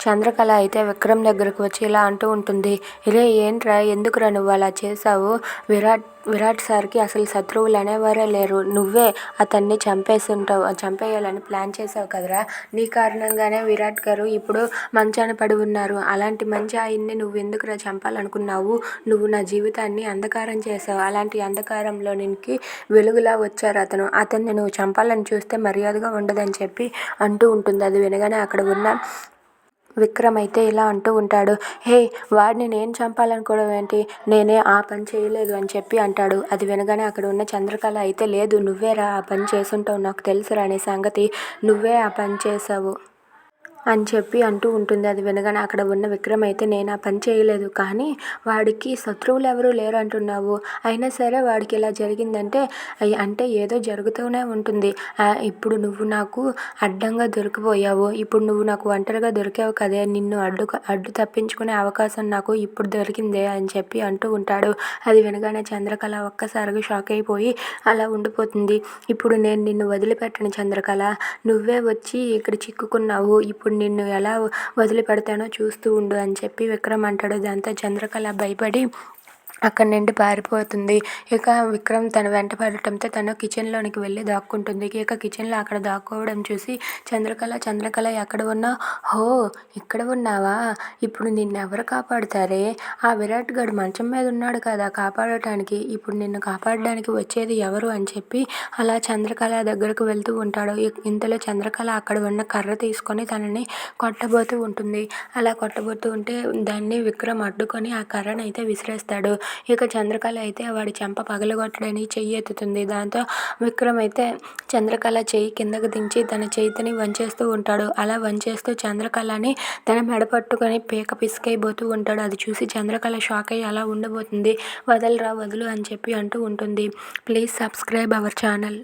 చంద్రకళ అయితే విక్రమ్ దగ్గరకు వచ్చి ఇలా అంటూ ఉంటుంది. రే ఏంట్రా, ఎందుకురా నువ్వు అలా చేసావు? విరాట్ సార్కి అసలు శత్రువులు అనేవారే లేరు. నువ్వే అతన్ని చంపేయాలని ప్లాన్ చేసావు కదరా. నీ కారణంగానే విరాట్ గారు ఇప్పుడు మంచాన పడి ఉన్నారు. అలాంటి మంచి ఆయన్ని నువ్వు ఎందుకురా చంపాలనుకున్నావు? నువ్వు నా జీవితాన్ని అంధకారం చేసావు. అలాంటి అంధకారంలో నీకు వెలుగులా వచ్చారు అతన్ని నువ్వు చంపాలని చూస్తే మర్యాదగా ఉండదని చెప్పి అంటూ ఉంటుంది. అది వినగానే అక్కడ ఉన్న విక్రమ్ అయితే ఇలా అంటూ ఉంటాడు. హే, వాడిని నేను చంపాలనుకోవడం ఏంటి? నేనే ఆ పని చేయలేదు అని చెప్పి అంటాడు. అది వినగానే అక్కడ ఉన్న చంద్రకళ అయితే లేదు, నువ్వేరా ఆ పని చేసుంటావు, నాకు తెలుసురా నీ సంగతి, నువ్వే ఆ పని చేసావు అని చెప్పి అంటూ ఉంటుంది. అది వినగానే అక్కడ ఉన్న విక్రమ్ అయితే నేను ఆ పని చేయలేదు, కానీ వాడికి శత్రువులు ఎవరూ లేరు అంటున్నావు, అయినా సరే వాడికి ఇలా జరిగిందంటే అంటే ఏదో జరుగుతూనే ఉంటుంది. ఇప్పుడు నువ్వు నాకు అడ్డంగా దొరికిపోయావు, ఇప్పుడు నువ్వు నాకు ఒంటరిగా దొరికావు కదే, నిన్ను అడ్డు తప్పించుకునే అవకాశం నాకు ఇప్పుడు దొరికిందే అని చెప్పి అంటూ ఉంటాడు. అది వినగానే చంద్రకళ ఒక్కసారిగా షాక్ అయిపోయి అలా ఉండిపోతుంది. ఇప్పుడు నేను నిన్ను వదిలిపెట్టను చంద్రకళ, నువ్వే వచ్చి ఇక్కడ చిక్కుకున్నావు, ఇప్పుడు నిన్ను ఎలా వదిలిపెడతానో చూస్తూ ఉండు అని చెప్పి విక్రమ్ అంటాడు. దాంతో చంద్రకళ భయపడి అక్కడి నుండి పారిపోతుంది. ఇక విక్రమ్ తన వెంట పడటంతో తను కిచెన్లోనికి వెళ్ళి దాక్కుంటుంది. ఇక కిచెన్లో అక్కడ దాక్కోవడం చూసి చంద్రకళ ఎక్కడ ఉన్నావు? హో, ఇక్కడ ఉన్నావా? ఇప్పుడు నిన్నెవరు కాపాడుతారే? ఆ విరాట్ గడు మంచం మీద ఉన్నాడు కదా కాపాడటానికి, ఇప్పుడు నిన్ను కాపాడడానికి వచ్చేది ఎవరు అని చెప్పి అలా చంద్రకళ దగ్గరకు వెళ్తూ ఉంటాడు. ఇంతలో చంద్రకళ అక్కడ ఉన్న కర్ర తీసుకొని తనని కొట్టబోతూ ఉంటుంది. అలా కొట్టబోతూ ఉంటే దాన్ని విక్రమ్ అడ్డుకొని ఆ కర్రను అయితే విసిరేస్తాడు. ఇక చంద్రకళ అయితే వాడి చెంప పగలగొట్టడానికి చెయ్యి ఎత్తుతుంది. దాంతో విక్రమ్ అయితే చంద్రకళ చెయ్యి కిందకు దించి తన చేతిని వంచేస్తూ ఉంటాడు. అలా వంచేస్తూ చంద్రకళని తన మెడ పట్టుకొని పీక పిసికైపోతూ ఉంటాడు. అది చూసి చంద్రకళ షాక్ అయ్యి అలా ఉండబోతుంది. వదలు అని చెప్పి అంటూ ఉంటుంది. Please subscribe our channel.